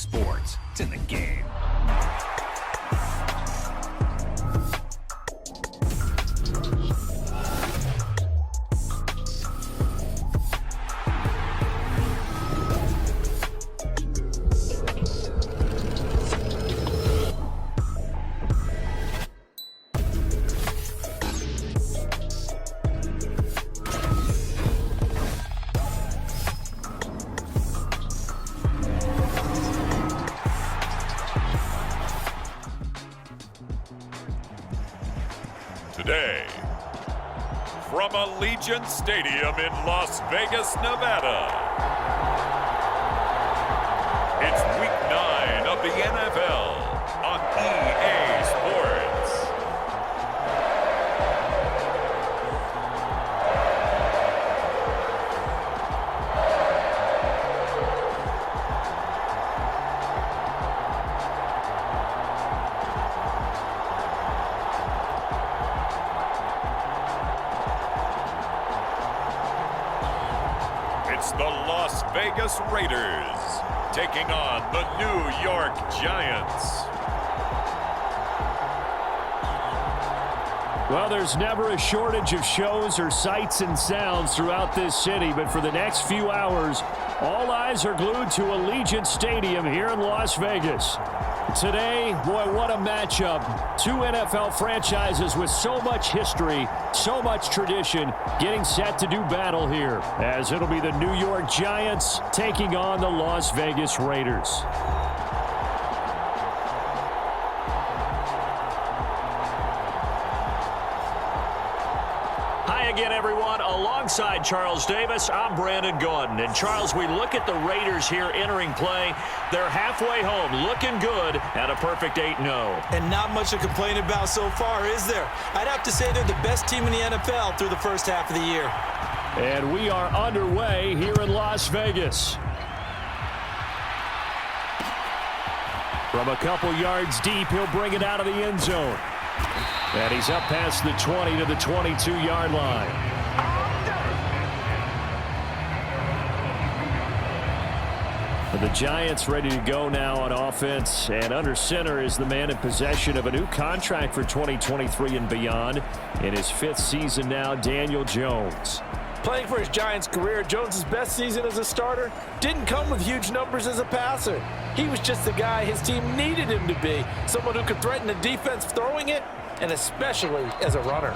sports. It's in the game. Today, from Allegiant Stadium in Las Vegas, Nevada, it's Week 9 of the NFL on EA Sports. It's the Las Vegas Raiders taking on the New York Giants. Well, there's never a shortage of shows or sights and sounds throughout this city, but for the next few hours, all eyes are glued to Allegiant Stadium here in Las Vegas. Today, boy, what a matchup. Two NFL franchises with so much history, so much tradition, getting set to do battle here, as it'll be the New York Giants taking on the Las Vegas Raiders. Again, everyone, alongside Charles Davis, I'm Brandon Gaudin. And Charles, we look at the Raiders here entering play. They're halfway home, looking good at a perfect 8-0. And not much to complain about so far, is there? I'd have to say they're the best team in the NFL through the first half of the year. And we are underway here in Las Vegas. From a couple yards deep, he'll bring it out of the end zone. And he's up past the 20 to the 22-yard line. The Giants ready to go now on offense, and under center is the man in possession of a new contract for 2023 and beyond. In his 5th season now, Daniel Jones. Playing for his Giants career, Jones' best season as a starter didn't come with huge numbers as a passer. He was just the guy his team needed him to be, someone who could threaten the defense throwing it, and especially as a runner.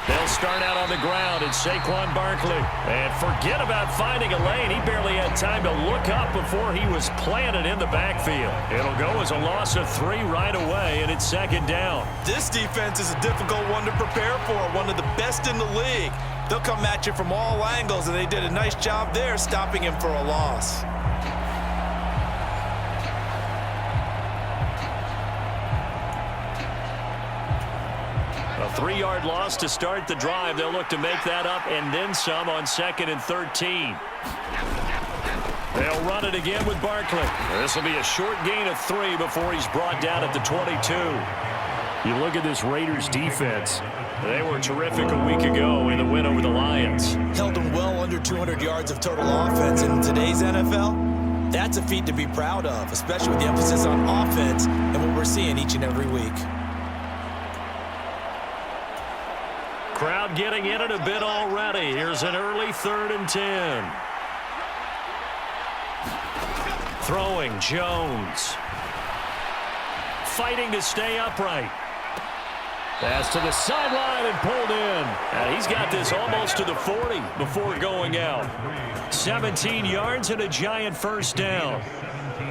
They'll start out on the ground, and Saquon Barkley. And forget about finding a lane. He barely had time to look up before he was planted in the backfield. It'll go as a loss of 3 right away, and it's 2nd down. This defense is a difficult one to prepare for, one of the best in the league. They'll come at you from all angles, and they did a nice job there stopping him for a loss. A 3-yard loss to start the drive. They'll look to make that up and then some on 2nd and 13. They'll run it again with Barkley. This will be a short gain of 3 before he's brought down at the 22. You look at this Raiders defense. They were terrific a week ago in the win over the Lions. Held them well under 200 yards of total offense. In today's NFL, that's a feat to be proud of, especially with the emphasis on offense and what we're seeing each and every week. Crowd getting in it a bit already. Here's an early 3rd and 10. Throwing, Jones. Fighting to stay upright. Pass to the sideline and pulled in. And he's got this almost to the 40 before going out. 17 yards and a Giant 1st down.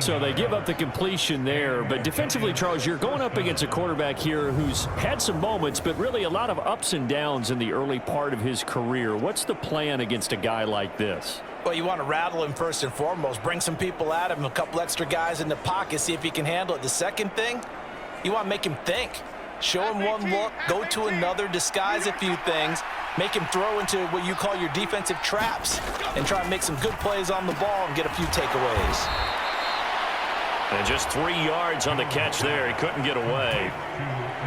So they give up the completion there. But defensively, Charles, you're going up against a quarterback here who's had some moments, but really a lot of ups and downs in the early part of his career. What's the plan against a guy like this? Well, you want to rattle him first and foremost. Bring some people at him, a couple extra guys in the pocket, see if he can handle it. The second thing, you want to make him think. Show him one look, go to another, disguise a few things, make him throw into what you call your defensive traps, and try to make some good plays on the ball and get a few takeaways. And just 3 yards on the catch there. He couldn't get away.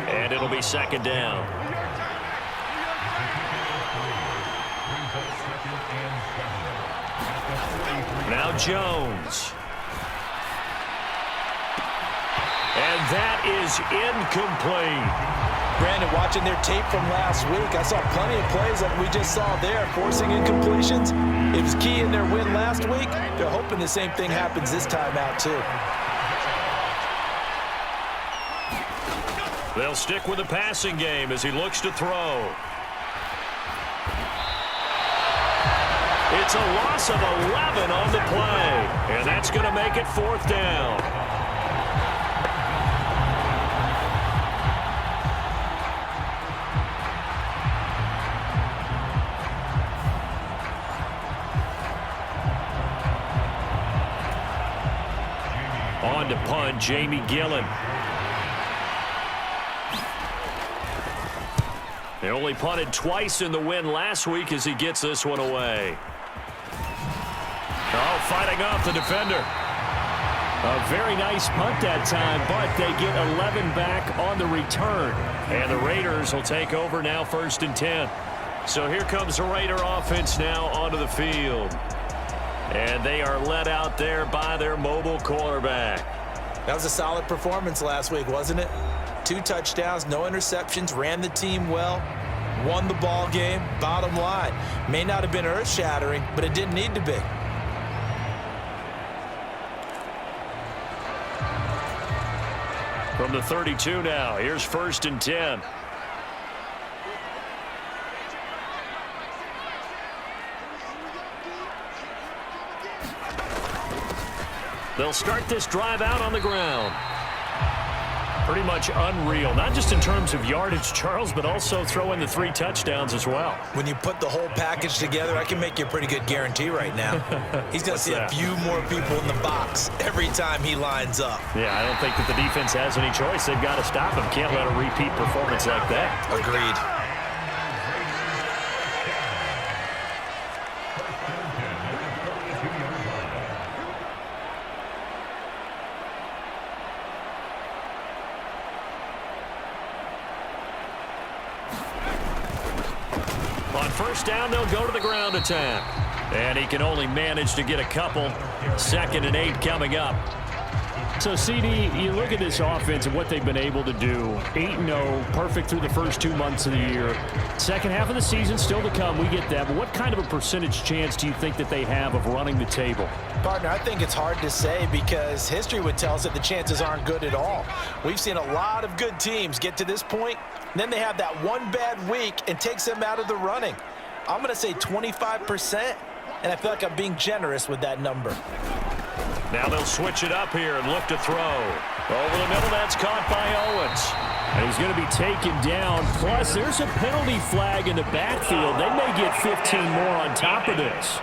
And it'll be second down. Now Jones. And that is incomplete. Brandon, watching their tape from last week, I saw plenty of plays like we just saw there, forcing incompletions. It was key in their win last week. They're hoping the same thing happens this time out, too. They'll stick with the passing game as he looks to throw. It's a loss of 11 on the play, and that's going to make it fourth down. On to punt, Jamie Gillen. They only punted twice in the win last week as he gets this one away. Oh, fighting off the defender. A very nice punt that time, but they get 11 back on the return. And the Raiders will take over now, 1st and 10. So here comes the Raider offense now onto the field. And they are led out there by their mobile quarterback. That was a solid performance last week, wasn't it? 2 touchdowns, no interceptions, ran the team well, won the ball game. Bottom line, may not have been earth-shattering, but it didn't need to be. From the 32 now, here's 1st and 10. They'll start this drive out on the ground. Pretty much unreal, not just in terms of yardage, Charles, but also throw in the 3 touchdowns as well. When you put the whole package together, I can make you a pretty good guarantee right now. He's going to see a few more people in the box every time he lines up. Yeah, I don't think that the defense has any choice. They've got to stop him. Can't let a repeat performance like that. Agreed. First down, they'll go to the ground attack. And he can only manage to get a couple. 2nd and 8 coming up. So, CD, you look at this offense and what they've been able to do. 8-0, perfect through the first 2 months of the year. Second half of the season still to come. We get that. But what kind of a percentage chance do you think that they have of running the table? Partner, I think it's hard to say because history would tell us that the chances aren't good at all. We've seen a lot of good teams get to this point, and then they have that one bad week and takes them out of the running. I'm going to say 25%, and I feel like I'm being generous with that number. Now they'll switch it up here and look to throw. Over the middle, that's caught by Owens. And he's going to be taken down. Plus, there's a penalty flag in the backfield. They may get 15 more on top of this.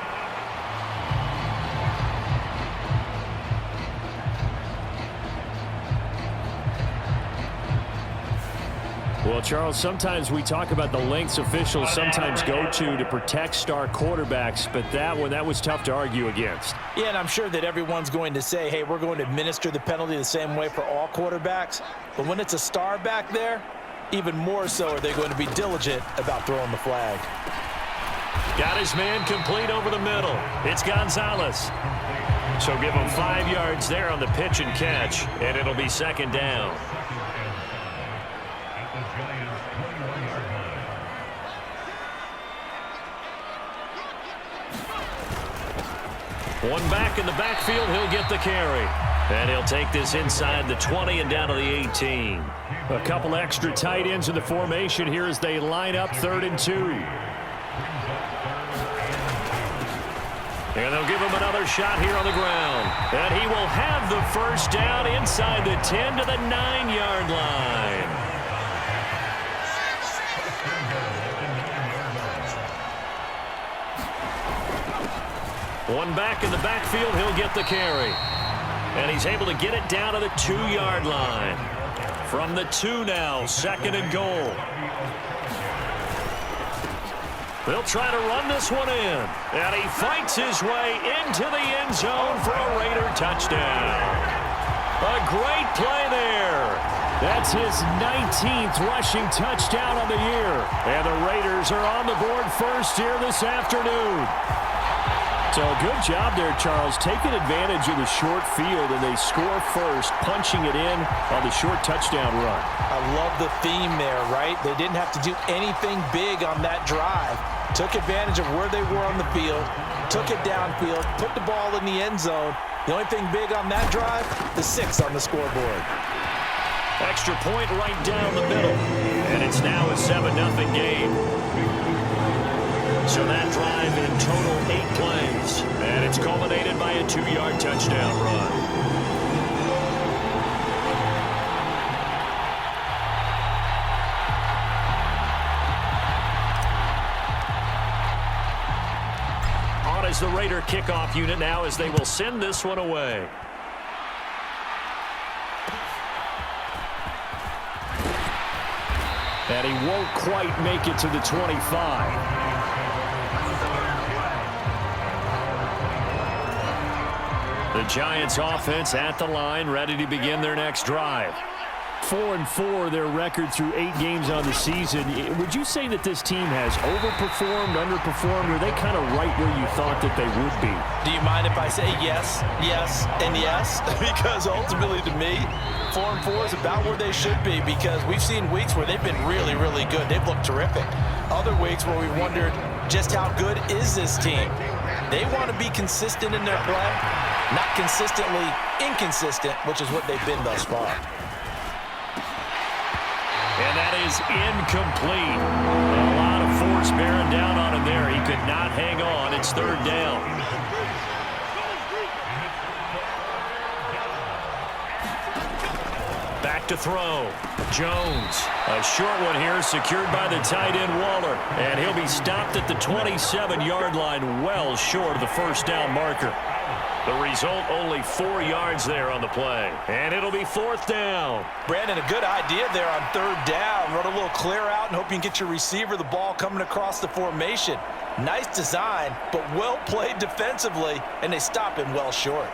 Well, Charles, sometimes we talk about the lengths officials sometimes go to protect star quarterbacks, but that was tough to argue against. Yeah, and I'm sure that everyone's going to say, hey, we're going to administer the penalty the same way for all quarterbacks. But when it's a star back there, even more so are they going to be diligent about throwing the flag. Got his man complete over the middle. It's Gonzalez. So give him 5 yards there on the pitch and catch, and it'll be 2nd down. One back in the backfield, he'll get the carry. And he'll take this inside the 20 and down to the 18. A couple extra tight ends in the formation here as they line up 3rd and 2. And they'll give him another shot here on the ground. And he will have the first down inside the 10 to the 9-yard line. One back in the backfield, he'll get the carry. And he's able to get it down to the 2-yard line. From the 2 now, 2nd and goal. They'll try to run this one in. And he fights his way into the end zone for a Raider touchdown. A great play there. That's his 19th rushing touchdown on the year. And the Raiders are on the board first here this afternoon. So a good job there, Charles, taking advantage of the short field, and they score first, punching it in on the short touchdown run. I love the theme there, right? They didn't have to do anything big on that drive. Took advantage of where they were on the field, took it downfield, put the ball in the end zone. The only thing big on that drive, the 6 on the scoreboard. Extra point right down the middle. And it's now a 7-0 game. So that drive in total 8 plays. And it's culminated by a 2-yard touchdown run. On is the Raider kickoff unit now as they will send this one away. And he won't quite make it to the 25. The Giants offense at the line, ready to begin their next drive. 4-4 their record through 8 games on the season. Would you say that this team has overperformed, underperformed, or are they kind of right where you thought that they would be? Do you mind if I say yes, yes, and yes? Because ultimately to me, 4-4 is about where they should be, because we've seen weeks where they've been really, really good. They've looked terrific. Other weeks where we wondered just how good is this team. They want to be consistent in their play, not consistently inconsistent, which is what they've been thus far. And that is incomplete. A lot of force bearing down on him there. He could not hang on. It's 3rd down. Back to throw. Jones. A short one here secured by the tight end Waller. And he'll be stopped at the 27-yard line, well short of the first down marker. The result, only 4 yards there on the play. And it'll be 4th down. Brandon, a good idea there on 3rd down. Run a little clear out and hope you can get your receiver the ball coming across the formation. Nice design, but well played defensively, and they stop him well short.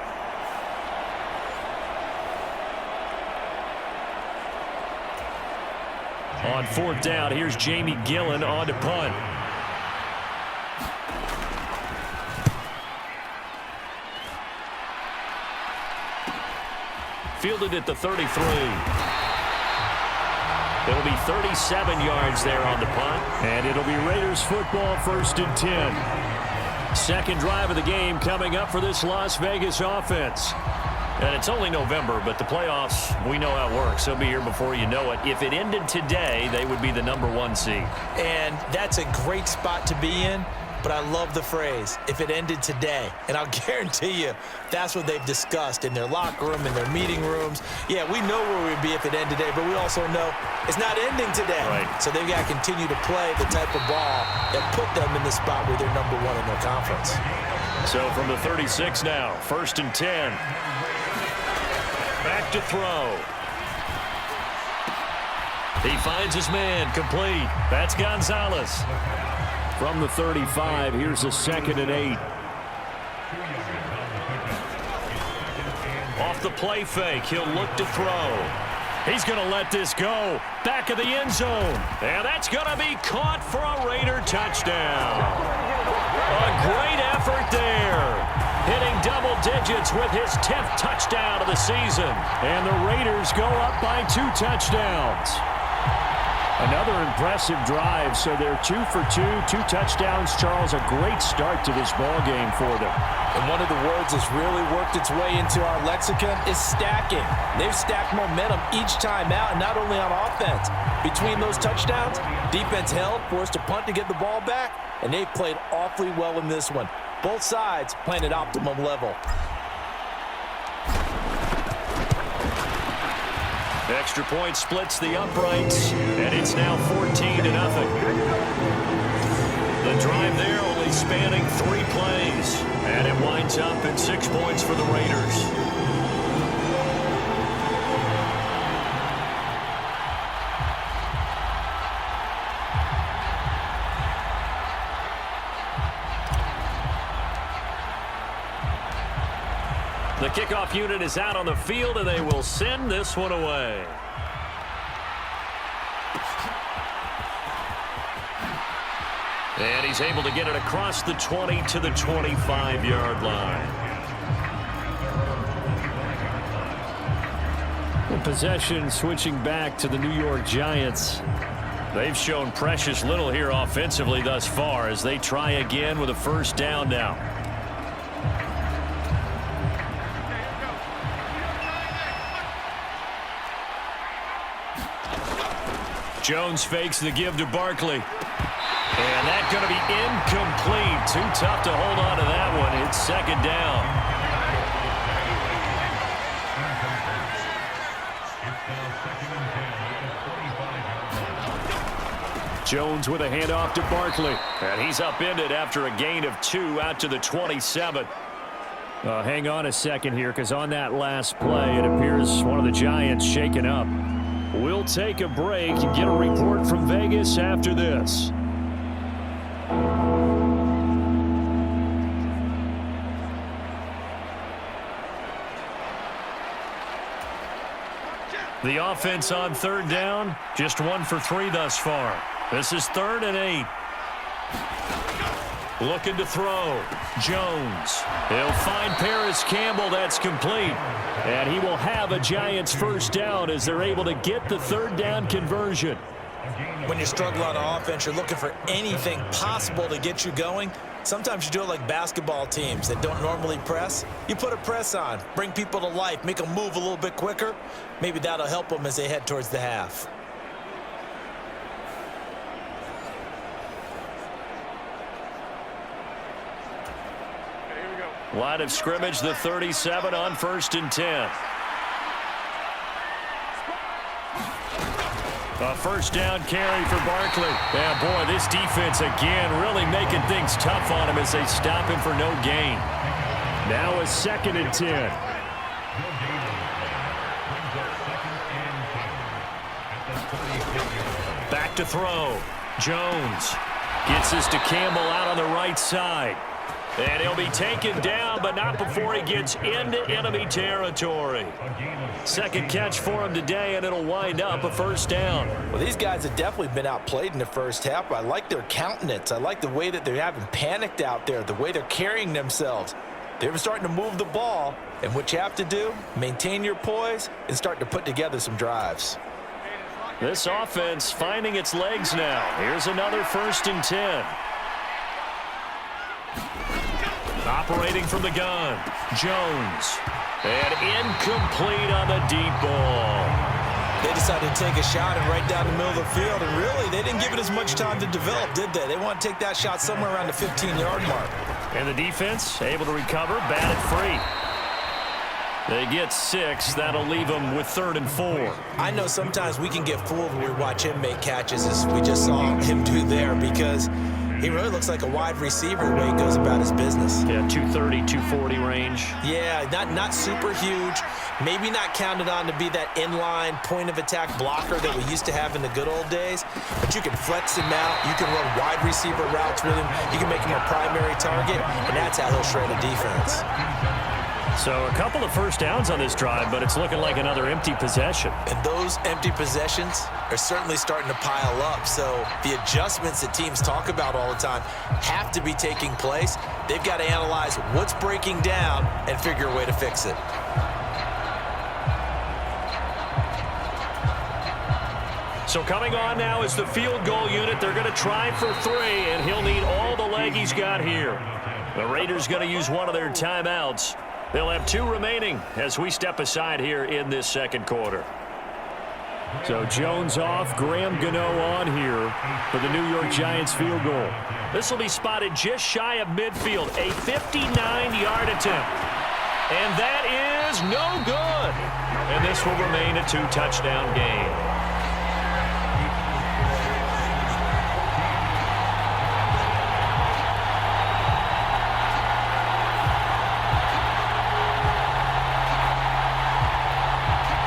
On 4th down, here's Jamie Gillen on to punt. Fielded at the 33. It'll be 37 yards there on the punt. And it'll be Raiders football, 1st and 10. Second drive of the game coming up for this Las Vegas offense. And it's only November, but the playoffs, we know how it works. They'll be here before you know it. If it ended today, they would be the #1 seed. And that's a great spot to be in. But I love the phrase, if it ended today. And I'll guarantee you, that's what they've discussed in their locker room, in their meeting rooms. Yeah, we know where we'd be if it ended today, but we also know it's not ending today. Right. So they've got to continue to play the type of ball that put them in the spot where they're #1 in their conference. So from the 36 now, 1st and 10. Back to throw. He finds his man, complete. That's Gonzalez. From the 35, here's a 2nd and 8. Off the play fake, he'll look to throw. He's going to let this go. Back of the end zone. And that's going to be caught for a Raider touchdown. A great effort there. Hitting double digits with his 10th touchdown of the season. And the Raiders go up by 2 touchdowns. Another impressive drive, so they're 2 for 2, 2 touchdowns. Charles, a great start to this ball game for them. And one of the words that's really worked its way into our lexicon is stacking. They've stacked momentum each time out, and not only on offense. Between those touchdowns, defense held, forced a punt to get the ball back, and they've played awfully well in this one. Both sides playing at optimum level. Extra point splits the uprights, and it's now 14-0. The drive there only spanning 3 plays, and it winds up at 6 points for the Raiders. The kickoff unit is out on the field, and they will send this one away. And he's able to get it across the 20 to the 25-yard line. Possession switching back to the New York Giants. They've shown precious little here offensively thus far as they try again with a first down now. Jones fakes the give to Barkley. And that's going to be incomplete. Too tough to hold on to that one. It's second down. Jones with a handoff to Barkley. And he's upended after a gain of 2 out to the 27. Hang on a second here, because on that last play, it appears one of the Giants shaken up. We'll take a break and get a report from Vegas after this. The offense on third down, just 1 for 3 thus far. This is 3rd and 8. Looking to throw. Jones. He'll find Paris Campbell. That's complete. And he will have a Giants first down as they're able to get the third down conversion. When you're struggling on offense, you're looking for anything possible to get you going. Sometimes you do it like basketball teams that don't normally press. You put a press on, bring people to life, make them move a little bit quicker. Maybe that'll help them as they head towards the half. Line of scrimmage, the 37 on 1st and 10. A first down carry for Barkley. Yeah, boy, this defense again really making things tough on him as they stop him for no gain. Now a 2nd and 10. Back to throw. Jones gets this to Campbell out on the right side. And he'll be taken down, but not before he gets into enemy territory. Second catch for him today, and it'll wind up a first down. Well, these guys have definitely been outplayed in the first half. I like their countenance. I like the way that they're having panicked out there, the way they're carrying themselves. They're starting to move the ball, and what you have to do, maintain your poise and start to put together some drives. This offense finding its legs now. Here's another 1st and 10. Operating from the gun, Jones. And incomplete on the deep ball. They decided to take a shot and right down the middle of the field, and really, they didn't give it as much time to develop, did they? They want to take that shot somewhere around the 15-yard mark. And the defense able to recover, batted free. They get 6. That'll leave them with 3rd and 4. I know sometimes we can get fooled when we watch him make catches, as we just saw him do there, because he really looks like a wide receiver the way he goes about his business. Yeah, 230, 240 range. Yeah, not super huge. Maybe not counted on to be that inline point-of-attack blocker that we used to have in the good old days. But you can flex him out. You can run wide receiver routes with him. You can make him a primary target, and that's how he'll shred a defense. So a couple of first downs on this drive, but it's looking like another empty possession. And those empty possessions are certainly starting to pile up. So the adjustments that teams talk about all the time have to be taking place. They've got to analyze what's breaking down and figure a way to fix it. So coming on now is the field goal unit. They're going to try for 3, and he'll need all the leg he's got here. The Raiders going to use one of their timeouts. They'll have 2 remaining as we step aside here in this second quarter. So Jones off, Graham Gano on here for the New York Giants field goal. This will be spotted just shy of midfield, a 59-yard attempt. And that is no good. And this will remain a 2-touchdown game.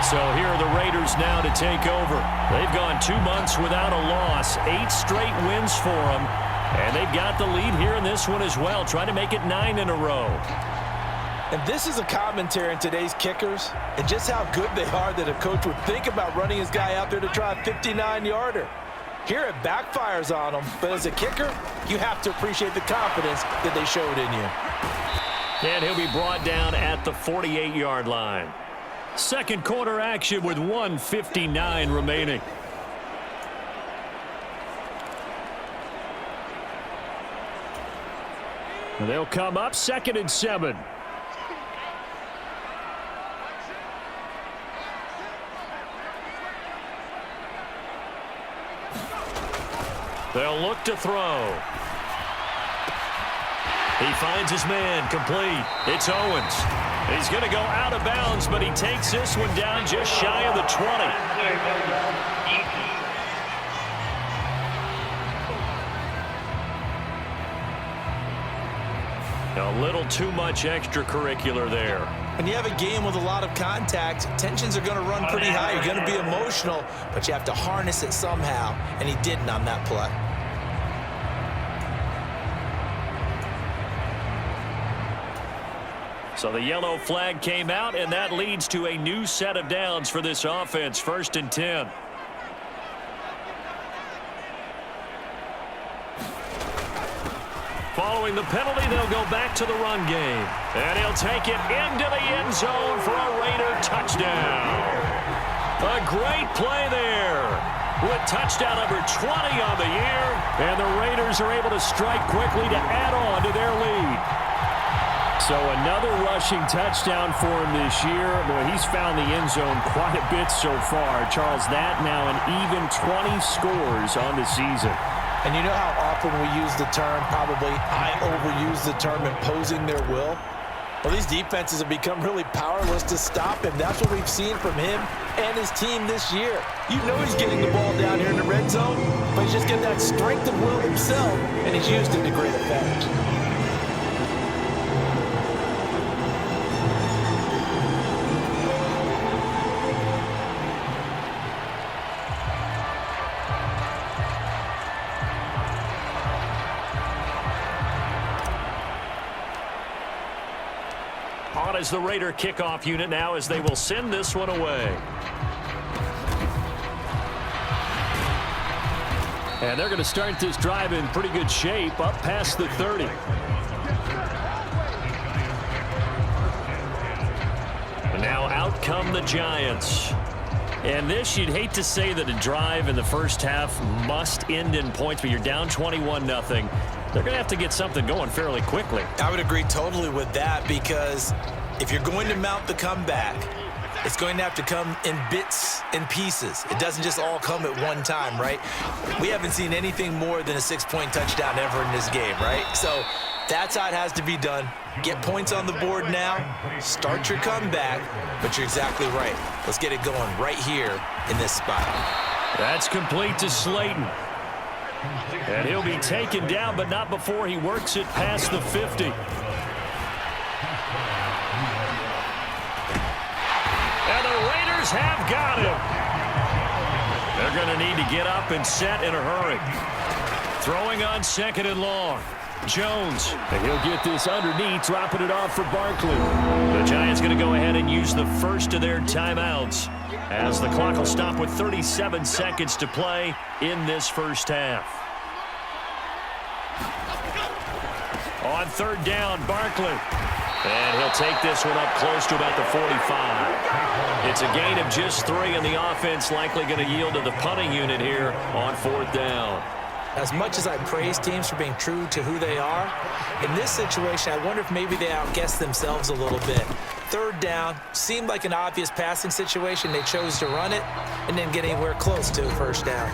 So here are the Raiders now to take over. They've gone 2 months without a loss, 8 straight wins for them. And they've got the lead here in this one as well, trying to make it 9 in a row. And this is a commentary on today's kickers and just how good they are that a coach would think about running his guy out there to try a 59-yarder. Here it backfires on him, but as a kicker, you have to appreciate the confidence that they showed in you. And he'll be brought down at the 48-yard line. Second quarter action with 1:59 remaining. And they'll come up 2nd and 7. They'll look to throw. He finds his man, complete. It's Owens. He's going to go out of bounds, but he takes this one down just shy of the 20. A little too much extracurricular there. When you have a game with a lot of contact, tensions are going to run pretty high. You're going to be emotional, but you have to harness it somehow, and he didn't on that play. So the yellow flag came out, and that leads to a new set of downs for this offense. 1st and 10. Following the penalty, they'll go back to the run game. And he'll take it into the end zone for a Raider touchdown. A great play there with touchdown number 20 on the year. And the Raiders are able to strike quickly to add on to their lead. So another rushing touchdown for him this year. Boy, he's found the end zone quite a bit so far. Charles, that now an even 20 scores on the season. And you know how often we use the term, probably I overuse the term, imposing their will? Well, these defenses have become really powerless to stop him. That's what we've seen from him and his team this year. You know he's getting the ball down here in the red zone, but he's just getting that strength of will himself, and he's used it to great effect. On as the Raider kickoff unit now as they will send this one away. And they're going to start this drive in pretty good shape up past the 30. And now out come the Giants. And this, you'd hate to say that a drive in the first half must end in points, but you're down 21-0. They're going to have to get something going fairly quickly. I would agree totally with that, because if you're going to mount the comeback, it's going to have to come in bits and pieces. It doesn't just all come at one time, right? We haven't seen anything more than a 6-point touchdown ever in this game, right? So that's how it has to be done. Get points on the board now, start your comeback, but you're exactly right. Let's get it going right here in this spot. That's complete to Slayton. And he'll be taken down, but not before he works it past the 50. And the Raiders have got him. They're going to need to get up and set in a hurry. Throwing on 2nd and long. Jones. And he'll get this underneath, dropping it off for Barkley. The Giants going to go ahead and use the first of their timeouts as the clock will stop with 37 seconds to play in this first half. On 3rd down, Barkley. And he'll take this one up close to about the 45. It's a gain of just 3, and the offense likely going to yield to the punting unit here on 4th down. As much as I praise teams for being true to who they are, in this situation, I wonder if maybe they outguessed themselves a little bit. 3rd down, seemed like an obvious passing situation. They chose to run it and didn't get anywhere close to a 1st down.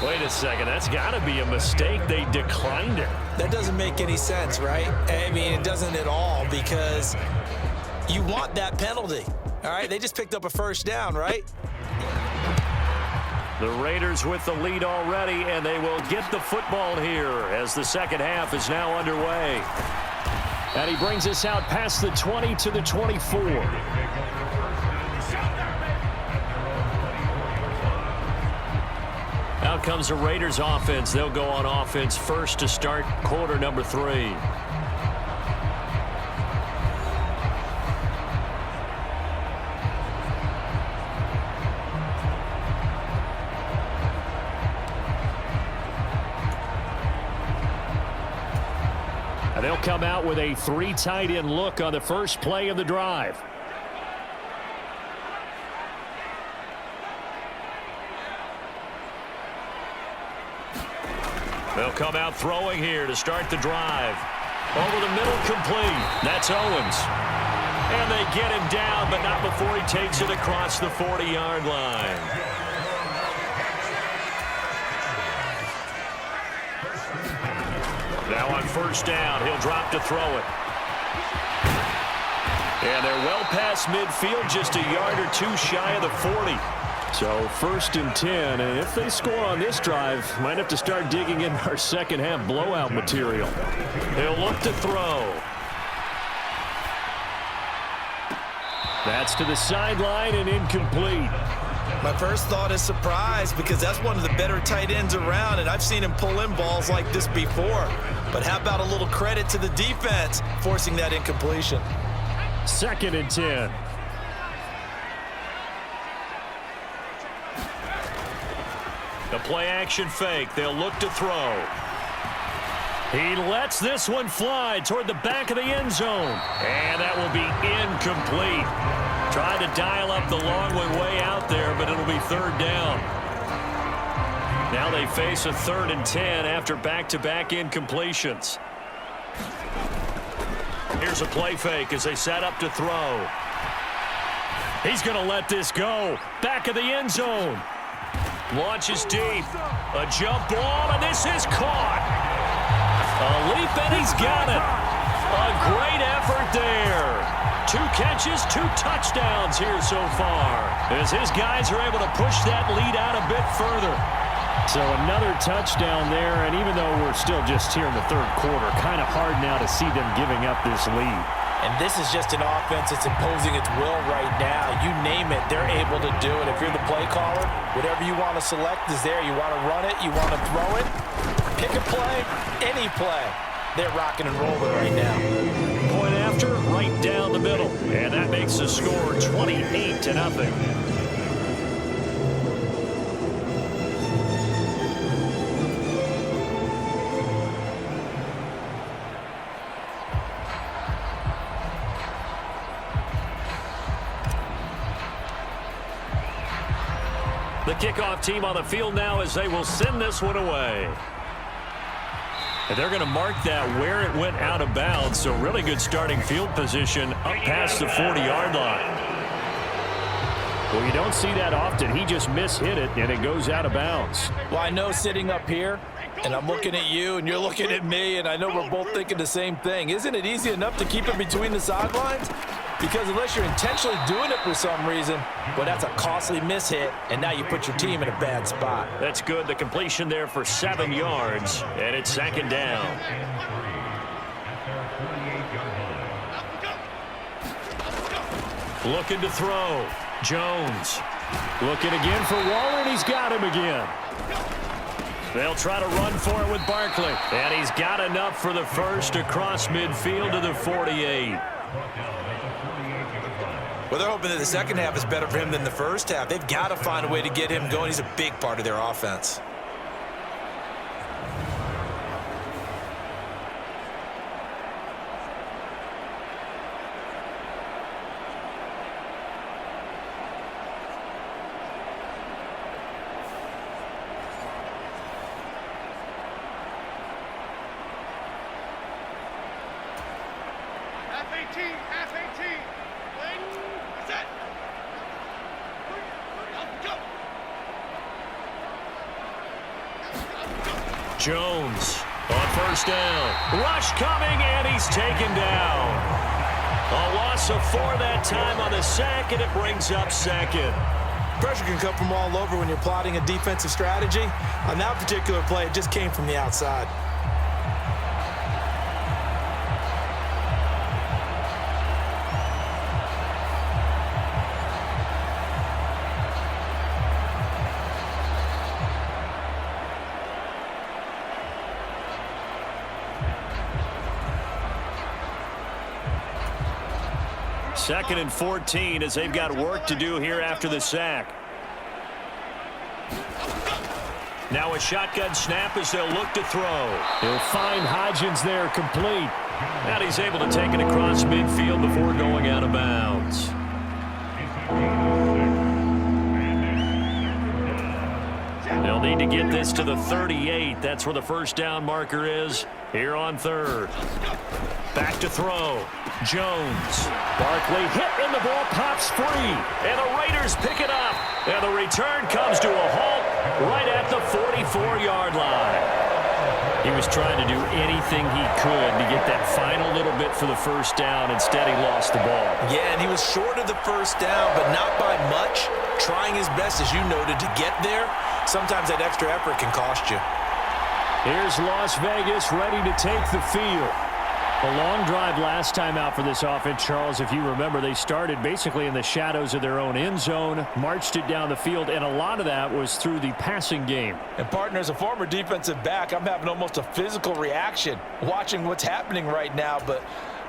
Wait a second, that's got to be a mistake. They declined it. That doesn't make any sense, right? I mean, it doesn't at all, because you want that penalty. All right, they just picked up a 1st down, right? The Raiders with the lead already, and they will get the football here as the second half is now underway. And he brings us out past the 20 to the 24. Now comes the Raiders offense. They'll go on offense first to start quarter number 3. And they'll come out with a 3 tight end look on the first play of the drive. They'll come out throwing here to start the drive. Over the middle, complete. That's Owens. And they get him down, but not before he takes it across the 40-yard line. Now on first down, he'll drop to throw it. And they're well past midfield, just a yard or 2 shy of the 40. So first and 10, and if they score on this drive, might have to start digging in our second half blowout material. They'll look to throw. That's to the sideline and incomplete. My first thought is surprise, because that's one of the better tight ends around, and I've seen him pull in balls like this before. But how about a little credit to the defense forcing that incompletion? Second and 10. The play action fake. They'll look to throw. He lets this one fly toward the back of the end zone. And that will be incomplete. Tried to dial up the long way out there, but it'll be third down. Now they face a 3rd and 10 after back-to-back incompletions. Here's a play fake as they set up to throw. He's going to let this go. Back of the end zone. Launches deep. A jump ball, and this is caught. A leap, and he's got it. A great effort there. 2 catches, 2 touchdowns here so far, as his guys are able to push that lead out a bit further. So another touchdown there, and even though we're still just here in the 3rd quarter, kind of hard now to see them giving up this lead. And this is just an offense that's imposing its will right now. You name it, they're able to do it. If you're the play caller, whatever you want to select is there. You want to run it, you want to throw it, pick a play, any play. They're rocking and rolling right now. Point after, right down the middle. And that makes the score 28-0. The kickoff team on the field now as they will send this one away. And they're going to mark that where it went out of bounds. So really good starting field position up past the 40-yard line. Well, you don't see that often. He just mishit it, and it goes out of bounds. Well, I know sitting up here, and I'm looking at you, and you're looking at me, and I know we're both thinking the same thing. Isn't it easy enough to keep it between the sidelines? Because unless you're intentionally doing it for some reason, well, that's a costly mishit, and now you put your team in a bad spot. That's good. The completion there for 7 yards, and it's 2nd down. Looking to throw. Jones. Looking again for Waller, and he's got him again. They'll try to run for it with Barkley. And he's got enough for the first across midfield to the 48. Well, they're hoping that the second half is better for him than the first half. They've got to find a way to get him going. He's a big part of their offense. Jones on first down. Rush coming, and he's taken down. A loss of 4 that time on the sack, and it brings up 2nd. Pressure can come from all over when you're plotting a defensive strategy. On that particular play, it just came from the outside. 2nd and 14 as they've got work to do here after the sack. Now a shotgun snap as they'll look to throw. He'll find Hodgins there, complete. And he's able to take it across midfield before going out of bounds. They'll need to get this to the 38. That's where the first down marker is here on 3rd. Back to throw. Jones. Barkley hit and the ball pops free. And the Raiders pick it up. And the return comes to a halt right at the 44-yard line. He was trying to do anything he could to get that final little bit for the first down. Instead, he lost the ball. Yeah, and he was short of the first down, but not by much. Trying his best, as you noted, to get there. Sometimes that extra effort can cost you. Here's Las Vegas ready to take the field. A long drive last time out for this offense, Charles. If you remember, they started basically in the shadows of their own end zone, marched it down the field, and a lot of that was through the passing game. And partner, as a former defensive back, I'm having almost a physical reaction watching what's happening right now. But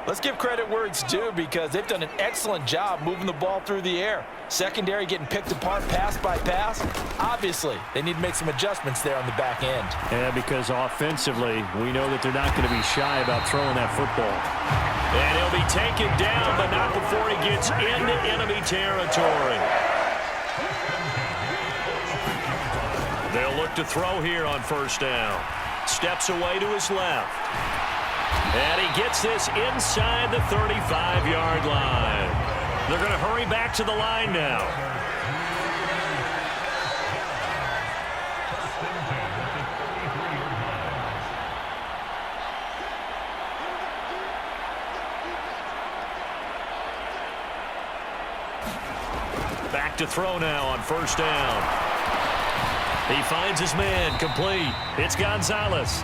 let's give credit where it's due, because they've done an excellent job moving the ball through the air. Secondary getting picked apart pass by pass. Obviously, they need to make some adjustments there on the back end. Yeah, because offensively, we know that they're not going to be shy about throwing that football. And he'll be taken down, but not before he gets into enemy territory. They'll look to throw here on first down. Steps away to his left. And he gets this inside the 35-yard line. They're going to hurry back to the line now. Back to throw now on first down. He finds his man, complete. It's Gonzalez.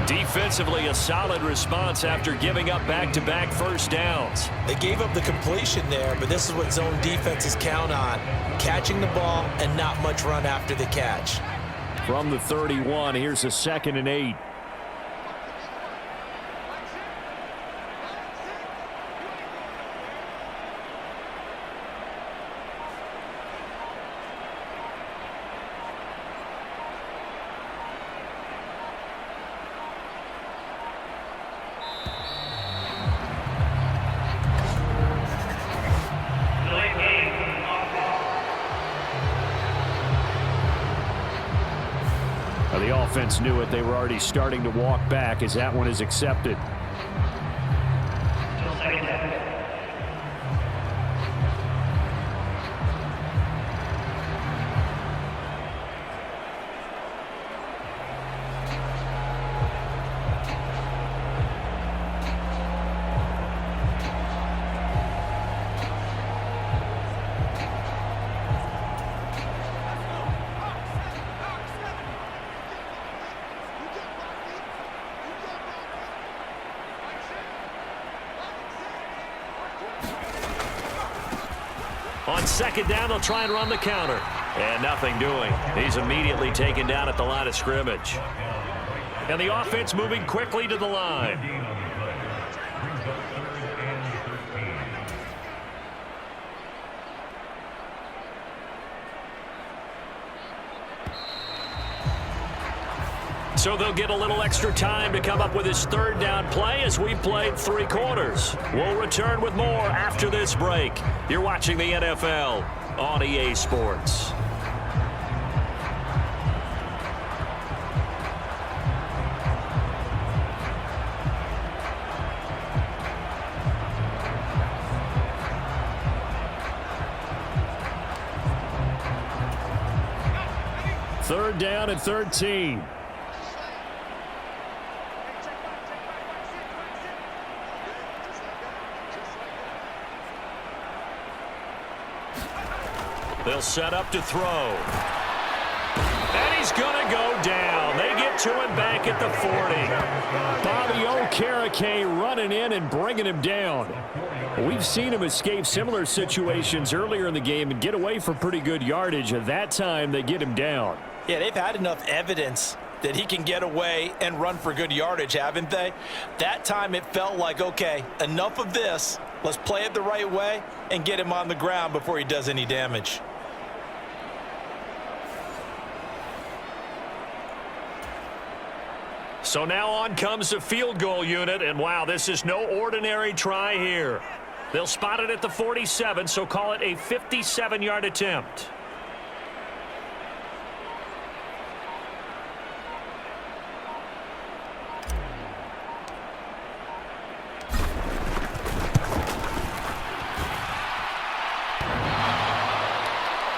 Defensively, a solid response after giving up back-to-back first downs. They gave up the completion there, but this is what zone defenses count on. Catching the ball and not much run after the catch. From the 31, here's a 2nd and 8. The offense knew it. They were already starting to walk back as that one is accepted. On second down, they'll try and run the counter. And nothing doing. He's immediately taken down at the line of scrimmage. And the offense moving quickly to the line. So they'll get a little extra time to come up with his third down play as we played 3 quarters. We'll return with more after this break. You're watching the NFL on EA Sports. Third down and 13. They'll set up to throw. And he's going to go down. They get to him back at the 40. Bobby Okereke running in and bringing him down. We've seen him escape similar situations earlier in the game and get away for pretty good yardage. At that time, they get him down. Yeah, they've had enough evidence that he can get away and run for good yardage, haven't they? That time it felt like, okay, enough of this. Let's play it the right way and get him on the ground before he does any damage. So now on comes the field goal unit, and wow, this is no ordinary try here. They'll spot it at the 47, so call it a 57-yard attempt.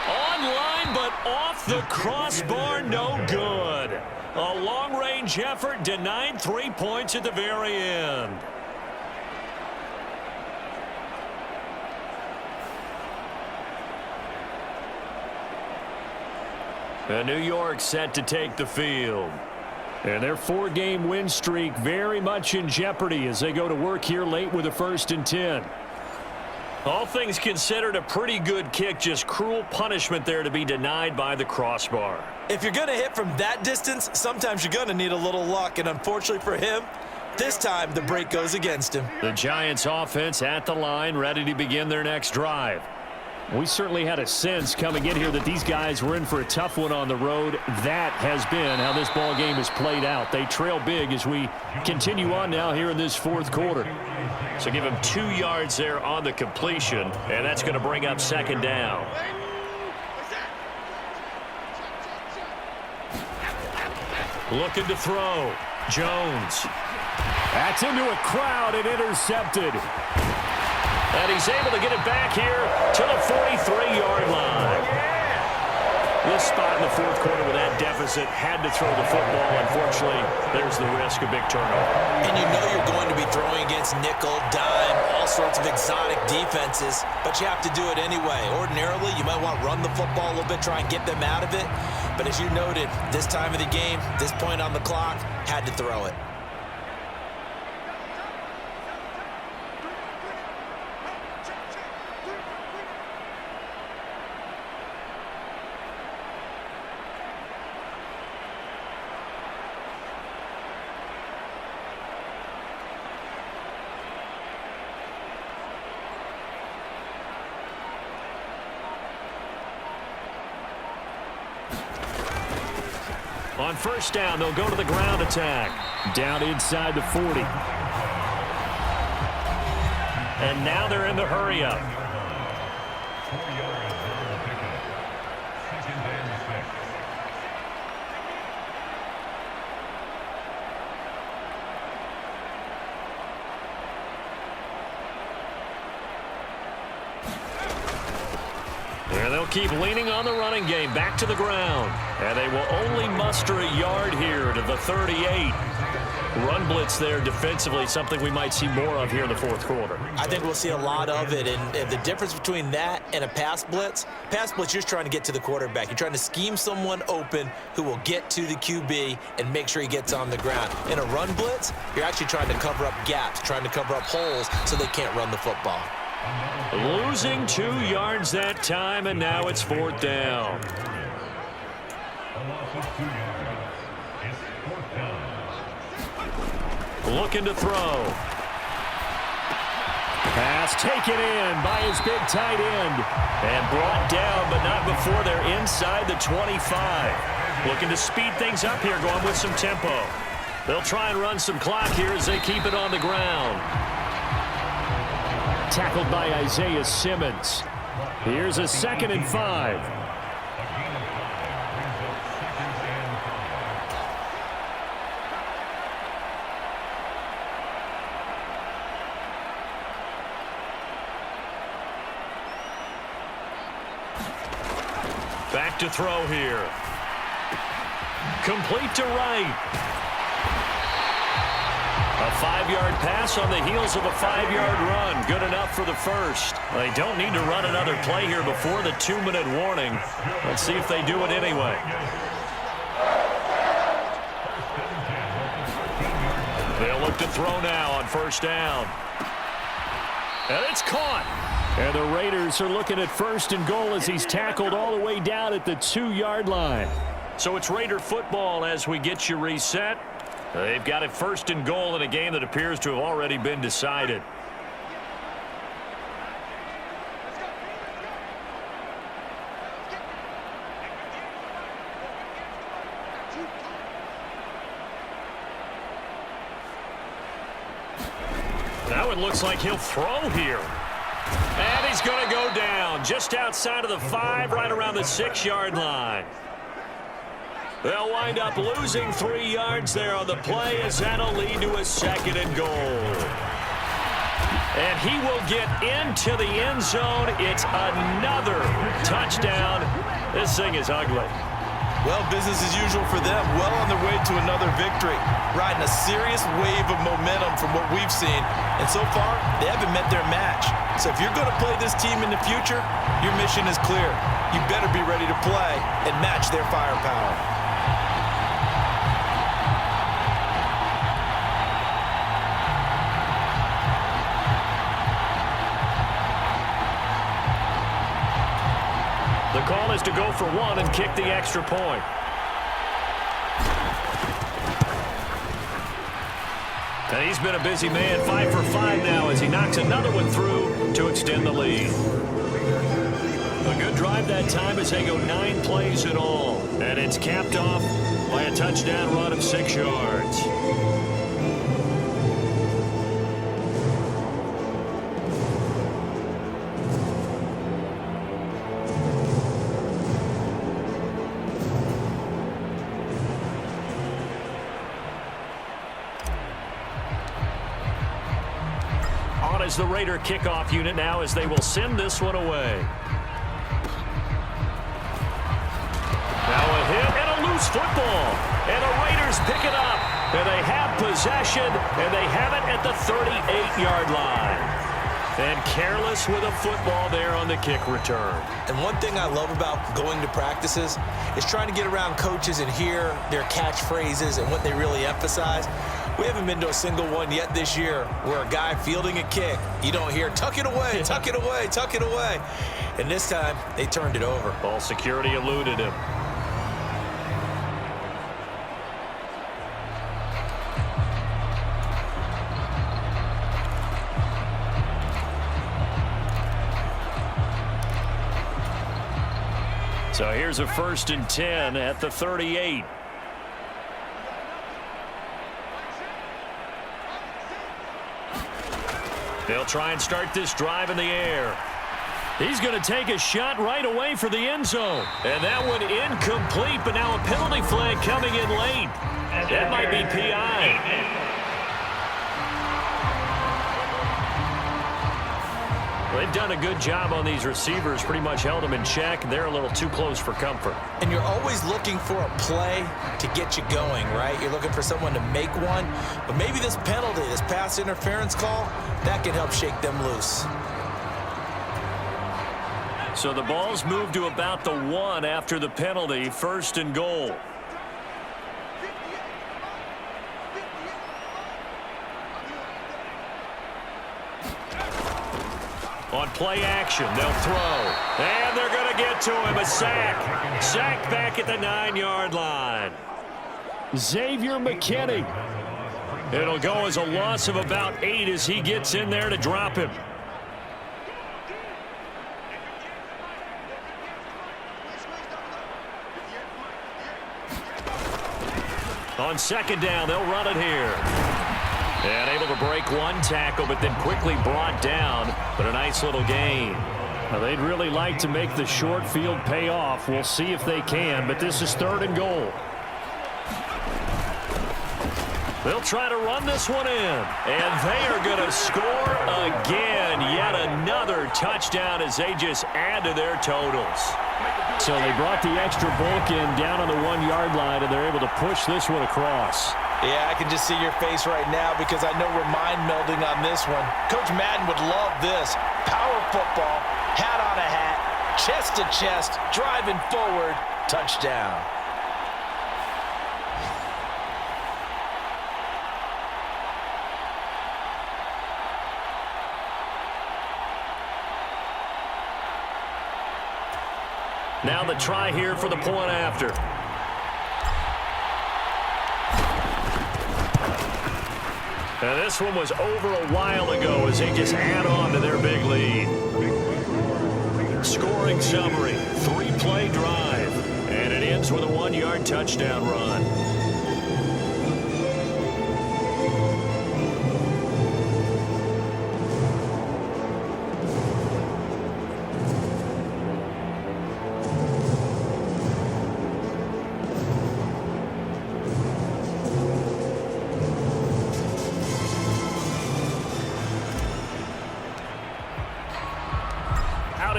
Online, but off the crossbar, no good. A long-range effort denied 3 points at the very end. And New York set to take the field. And their 4-game win streak very much in jeopardy as they go to work here late with a 1st and 10. All things considered, a pretty good kick, just cruel punishment there to be denied by the crossbar. If you're going to hit from that distance, sometimes you're going to need a little luck, and unfortunately for him, this time the break goes against him. The Giants offense at the line, ready to begin their next drive. We certainly had a sense coming in here that these guys were in for a tough one on the road. That has been how this ball game has played out. They trail big as we continue on now here in this 4th quarter. So give him 2 yards there on the completion, and that's going to bring up 2nd down. Looking to throw. Jones. That's into a crowd and intercepted. And he's able to get it back here to the 43-yard line. This spot in the 4th quarter with that deficit had to throw the football. Unfortunately, there's the risk of big turnover. And you know you're going to be throwing against nickel, dime, all sorts of exotic defenses, but you have to do it anyway. Ordinarily, you might want to run the football a little bit, try and get them out of it. But as you noted, this time of the game, this point on the clock, had to throw it. On 1st down, they'll go to the ground attack. Down inside the 40. And now they're in the hurry-up. And they'll keep leaning on the running game. Back to the ground. And they will only muster a yard here to the 38. Run blitz there defensively, something we might see more of here in the 4th quarter. I think we'll see a lot of it, and the difference between that and a pass blitz, you're just trying to get to the quarterback. You're trying to scheme someone open who will get to the QB and make sure he gets on the ground. In a run blitz, you're actually trying to cover up gaps, trying to cover up holes so they can't run the football. Losing 2 yards that time, and now it's 4th down. Looking to throw. Pass taken in by his big tight end. And brought down, but not before they're inside the 25. Looking to speed things up here, going with some tempo. They'll try and run some clock here as they keep it on the ground. Tackled by Isaiah Simmons. Here's a 2nd and 5. Back to throw here. Complete to Wright. A 5-yard pass on the heels of a 5-yard run. Good enough for the first. They don't need to run another play here before the 2-minute warning. Let's see if they do it anyway. They'll look to throw now on 1st down. And it's caught. And the Raiders are looking at 1st and goal as he's tackled all the way down at the 2-yard line. So it's Raider football as we get you reset. They've got it 1st and goal in a game that appears to have already been decided. Now it looks like he'll throw here. And he's going to go down just outside of the 5, right around the 6-yard line. They'll wind up losing 3 yards there on the play as that'll lead to a 2nd and goal. And he will get into the end zone. It's another touchdown. This thing is ugly. Well, business as usual for them. Well on their way to another victory. Riding a serious wave of momentum from what we've seen. And so far, they haven't met their match. So if you're going to play this team in the future, your mission is clear. You better be ready to play and match their firepower. The call is to go for 1 and kick the extra point. And he's been a busy man, 5 for 5 now as he knocks another one through to extend the lead. A good drive that time as they go 9 plays in all. And it's capped off by a touchdown run of 6 yards. Is the Raider kickoff unit now as they will send this one away. Now a hit and a loose football. And the Raiders pick it up. And they have possession, and they have it at the 38-yard line. And careless with a football there on the kick return. And one thing I love about going to practices is trying to get around coaches and hear their catchphrases and what they really emphasize. We haven't been to a single one yet this year where a guy fielding a kick, you don't hear, tuck it away, tuck it away, tuck it away. And this time, they turned it over. Ball security eluded him. So here's a 1st and 10 at the 38. They'll try and start this drive in the air. He's going to take a shot right away for the end zone. And that one incomplete, but now a penalty flag coming in late. That might be PI. They've done a good job on these receivers, pretty much held them in check. They're a little too close for comfort. And you're always looking for a play to get you going, right? You're looking for someone to make one. But maybe this penalty, this pass interference call, that can help shake them loose. So the ball's moved to about the 1 after the penalty, 1st and goal. On play action, they'll throw. And they're going to get to him. A sack. Sack back at the 9-yard line. Xavier McKinney. It'll go as a loss of about 8 as he gets in there to drop him. On 2nd down, they'll run it here. And able to break one tackle, but then quickly brought down. But a nice little gain. Now, they'd really like to make the short field pay off. We'll see if they can, but this is 3rd and goal. They'll try to run this one in. And they are going to score again. Yet another touchdown as they just add to their totals. So they brought the extra bulk in down on the 1-yard line, and they're able to push this one across. Yeah, I can just see your face right now because I know we're mind melding on this one. Coach Madden would love this. Power football, hat on a hat, chest to chest, driving forward, touchdown. Now the try here for the point after. And this one was over a while ago as they just add on to their big lead. Scoring summary, 3-play drive, and it ends with a 1-yard touchdown run.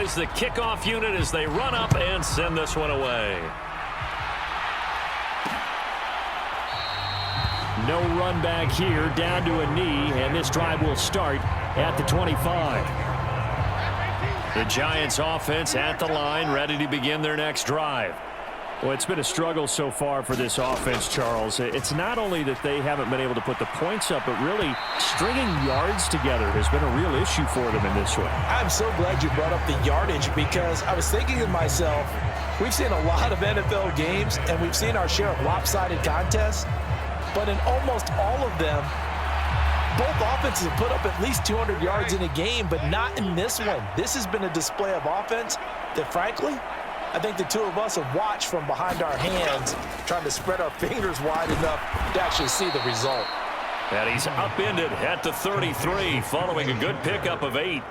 Is the kickoff unit as they run up and send this one away. No run back here, down to a knee, and this drive will start at the 25. The Giants offense at the line, ready to begin their next drive. Well, it's been a struggle so far for this offense, Charles. It's not only that they haven't been able to put the points up, but really stringing yards together has been a real issue for them in this one. I'm so glad you brought up the yardage because I was thinking to myself, we've seen a lot of NFL games and we've seen our share of lopsided contests, but in almost all of them, both offenses have put up at least 200 yards in a game, but not in this one. This has been a display of offense that, frankly, I think the two of us have watched from behind our hands, trying to spread our fingers wide enough to actually see the result. And he's upended at the 33, following a good pickup of 8.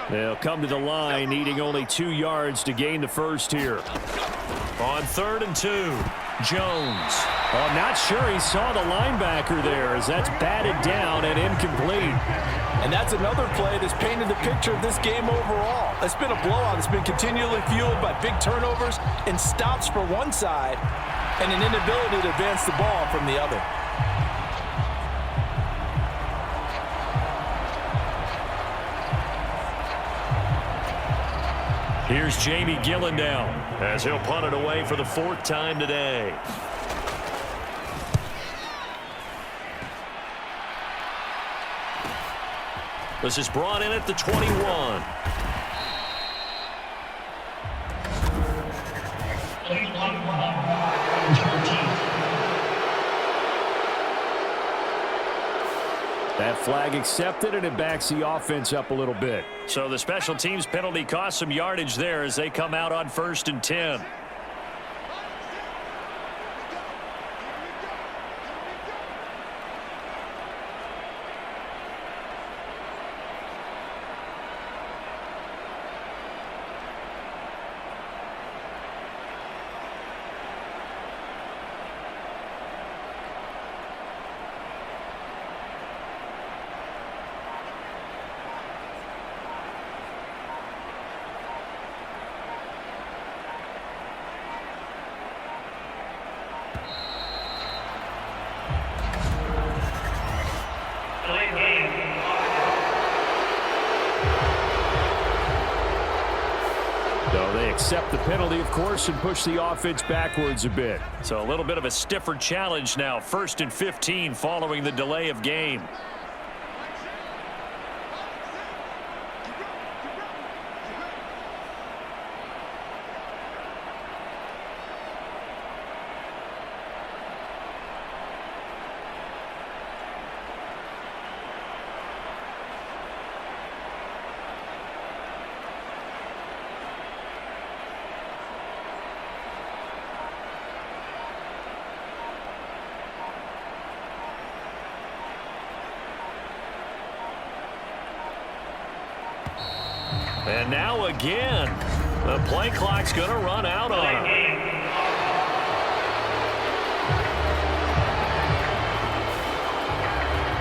They'll come to the line, needing only 2 yards to gain the first here. On 3rd and 2, Jones. Well, I'm not sure he saw the linebacker there as that's batted down and incomplete. And that's another play that's painted the picture of this game overall. It's been a blowout. It's been continually fueled by big turnovers and stops for one side and an inability to advance the ball from the other. Here's Jamie Gillendown as he'll punt it away for the 4th time today. This is brought in at the 21. That flag accepted, and it backs the offense up a little bit. So the special teams penalty cost some yardage there as they come out on 1st and 10. So they accept the penalty, of course, and push the offense backwards a bit. So a little bit of a stiffer challenge now. 1st and 15 following the delay of game. And now again, the play clock's going to run out on him.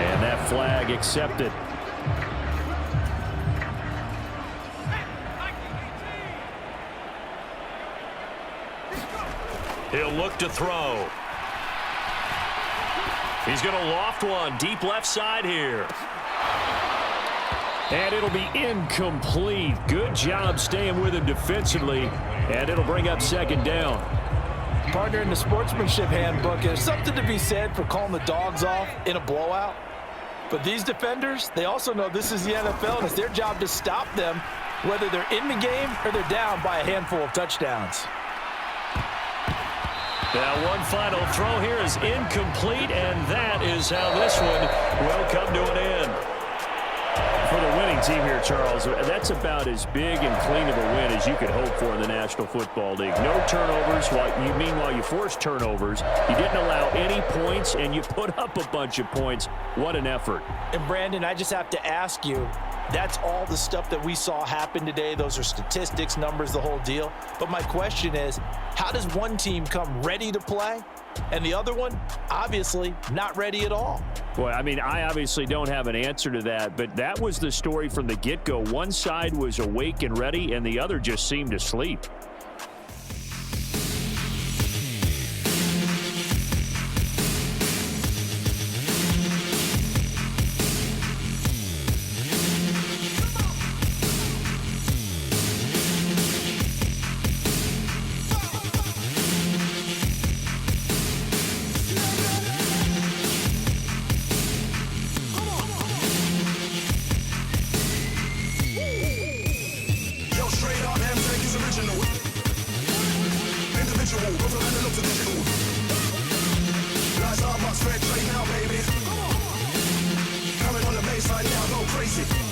And that flag accepted. He'll look to throw. He's going to loft one deep left side here. And it'll be incomplete. Good job staying with him defensively, and it'll bring up second down. Partner, in the sportsmanship handbook, there's something to be said for calling the dogs off in a blowout. But these defenders, they also know this is the NFL, and it's their job to stop them, whether they're in the game or they're down by a handful of touchdowns. Now one final throw here is incomplete, and that is how this one will come to an end. For the winning team here, Charles, that's about as big and clean of a win as you could hope for in the National Football League. No turnovers. Meanwhile, you forced turnovers. You didn't allow any points, and you put up a bunch of points. What an effort. And, Brandon, I just have to ask you, that's all the stuff that we saw happen today. Those are statistics, numbers, the whole deal. But my question is, how does one team come ready to play and the other one, obviously, not ready at all? Boy, I mean, I obviously don't have an answer to that, but that was the story from the get-go. One side was awake and ready, and the other just seemed asleep. Coming on the baseline now, go crazy.